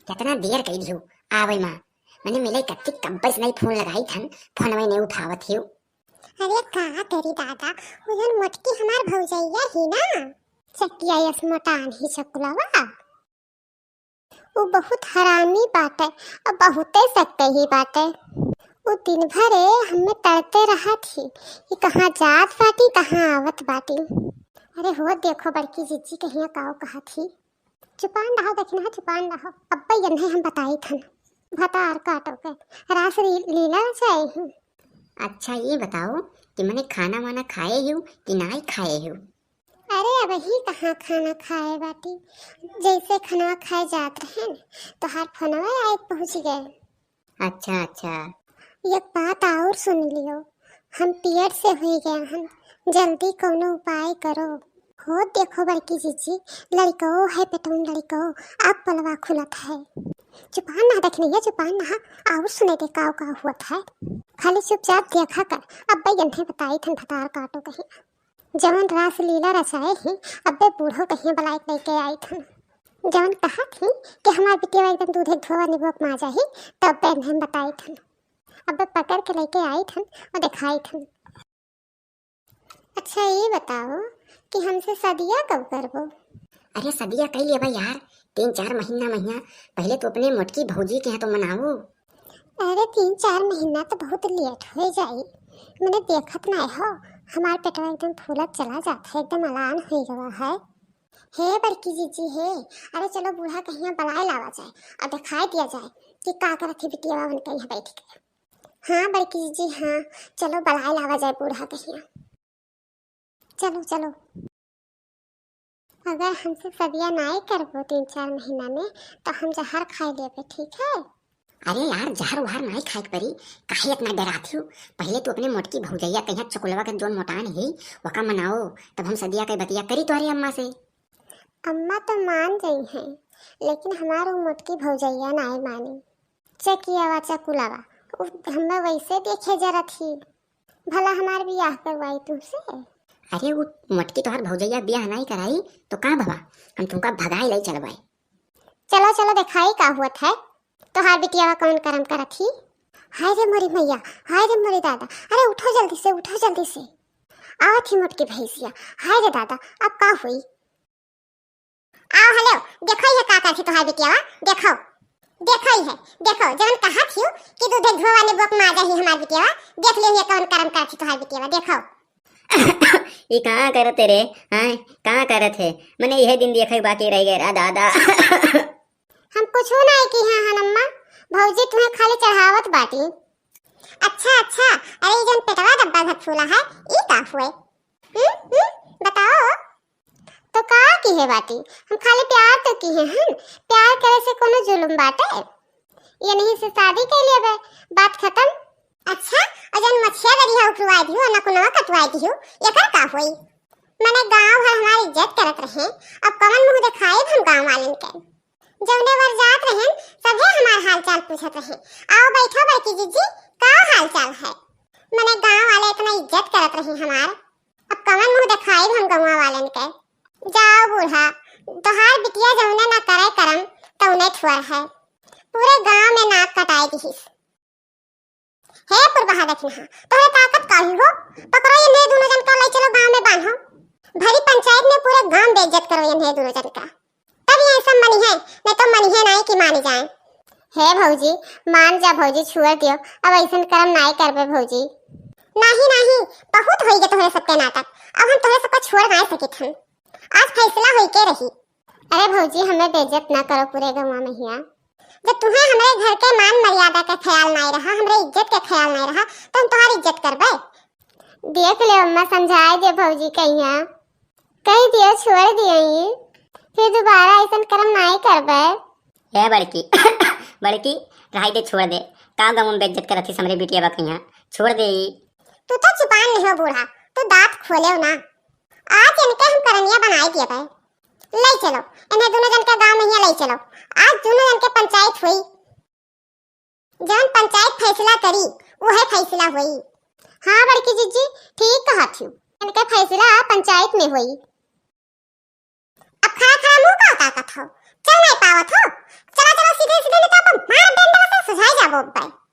कितना देर कही दियो आवे मां मैंने मिले कत्ती कब्बस नहीं फोन लगाई थन फोन में नहीं उठावत हियो। अरे का तेरी दादा उजन मोटकी हमार भौजैया ही ना चकिया यस मोटान ही चकुलावा वो बहुत हरामी बात है और बहुते सकते ही बात है। वो दिन भरे हमें तड़ते रहा थी कि कहाँ जात बाटी कहाँ आवत बाटी। अरे हो देखो बड़की जीजी कहीं काओ कहा थी चुपान रहो देखना चुपान रहो अब्बा यन्हे हम बताई थन भतार काटो के रास लीला चाहे हूँ। अच्छा ये बताओ कि मैंने खाना वाना खाए हो कि नहीं खाए हो। अरे अब ही कहाँ खाना खाए बाटी जैसे खाना खाए जात रहे तो हर फोनवा आए पहुँच गए। अच्छा अच्छा एक बात और सुन लियो हम पियर से हो गए हम जल्दी कोनो उपाय करो। हो देखो बड़की जीजी लड़को है पेटून लड़को आप पलवा खुलत है चुपान ना देखनी है चुपान ना और सुने दे काव का हुआ था खाली चुपचाप देखा कर अब्बे गंधे बताई थन भतार काटो कहीं जवन रास लीला रचाए ही अब्बे बूढ़ो कहीं बलाइक लेके आई थन जवन कहा थी कि हमार बिटिया एकदम दूधे धोवा निभोक मा जाही तब बहन हम बताई थन अब्बे पकड़ के लेके आई थन और दिखाई थन। अच्छा ये बताओ कि हमसे सदिया कब करबो। अरे सदिया कही ले भाई यार 3-4 महीना पहले तो अपने मोटकी भौजी के यहाँ तो मनाओ। अरे 3-4 महीना तो बहुत लेट हो जाई मैंने देखत नहीं हो हमार पेटवा एकदम फूलत चला जाता है एकदम अलान हो गया है। हे बड़की जीजी हे अरे चलो बूढ़ा कहीं बलाए लावा जाए और दिखाई दिया जाए कि का करत थी बिटिया बन के यहाँ बैठ के। हाँ बड़की जीजी हाँ चलो बलाए लावा जाए बूढ़ा कहीं चलो चलो। अगर हमसे सदिया नहीं करबो 3-4 महीना में तो हम जहर खाई लेबे ठीक है। अरे यार जहर वहर नहीं खाए परी काहे इतना डराती हो। पहले तो अपने मोटकी भौजैया कहीं चकुलवा के जोन मोटान है वका मनाओ तब हम सदिया के बतिया करी तुम्हारी अम्मा से। अम्मा तो मान गई हैं लेकिन हमारी मोटकी भौजैया नहीं मानी चकियावा चकुलावा हमें वैसे देखे जरा थी भला हमार ब्याह करवाई तुमसे। अरे वो मोटकी तोहर भौजैया ब्याह नहीं कराई तो का बाबा हम तुमका भगाई लाई चलवाए। चलो चलो दिखाई का हुआ था तोहार बिटिया कौन कर्म करा थी। हाय रे मोरी मैया हाय रे मोरी दादा अरे उठो जल्दी से आओ थी मोटकी भैंसिया हाय रे दादा अब का हुई। आओ हेलो देखो ये का थी तोहार बिटिया देखो देखो जवन कहा थी कि दूध धोवा ने बोक मा जाही हमार बिटिया देख लियो ये कौन कर्म करा थी तोहार बिटिया देखो। ये कहाँ करते रे हाँ कहाँ करे थे मैंने यह दिन देखे बाकी रह गया दादा। हम कुछ नहीं की हैं हनम्मा भौजी तुम्हें खाली चढ़ावत बाटी। अच्छा अरे जन पेटवा डब्बा घट फूला है ई का हुए बताओ तो का की है बाटी हम खाली प्यार तो की है हम प्यार करे से कोनो जुल्म बाटे ये नहीं से शादी के लिए बात खत्म। अच्छा अजन मछिया दरी है उठवाई दियो ना कोनो कटवाई दियो एकर का होई माने गांव भर हमारी इज्जत करत रहे अब कवन मुंह दिखाए हम गांव वालन के जौने वर जात रहे सभे हमार हाल चाल पूछत रहे आओ बैठो बड़की जीजी का हाल चाल है माने गांव वाले इतना इज्जत करत रहे हमार अब कवन मुंह दिखाए हम गांव वालन के। जाओ बूढ़ा तोहार बिटिया जौने ना करे करम तौने ठुर है पूरे गांव में नाक कटाई दिहिस। हे पुरबहा देखना तोरे ताकत काही हो पकड़ो ये दोनों जन का ले चलो गांव में बांधो भरी पंचायत में पूरे गांव बेइज्जत करो ये दोनों जन का तब ये सब मनी है नहीं तो मनी है नहीं कि मानी जाए। हे भौजी मान जा भौजी छोड़ दियो अब ऐसा कर्म नहीं करबे भौजी। नहीं बहुत होई गे तोहरे सबके नाटक अब हम तोहरे सबका छोड़ नहीं सकित हम आज फैसला होई के रही। अरे भौजी हमें बेइज्जत ना करो पूरे गांव में हिया जब तुम्हें हमारे घर के मान मर्यादा का ख्याल नहीं रहा हमारे इज्जत का ख्याल नहीं रहा तो हम तुम्हारी इज्जत करबे। देख ले अम्मा समझाए दे भौजी कहिया कह दियो छोड़ दियो फिर दोबारा ऐसा कर्म नहीं करबे। हे बड़की राई दे छोड़ दे का गांव में बेइज्जत करत थी हमरे बिटिया बा कहिया छोड़ दे। तू तो चुपान नहीं हो बूढ़ा तू दांत खोले ना आज इनके हम करनिया बनाए दिए भाई ले चलो इन्हें दोनों जन के गांव में ही ले चलो आज दोनों जन के पंचायत हुई जन पंचायत फैसला करी वो है फैसला हुई। हाँ बड़की जीजी ठीक कहा थी इनका फैसला पंचायत में हुई। अब खड़ा मुंह का ताकत हो चल नहीं पावत हो चलो सीधे जाए जाबो बाय।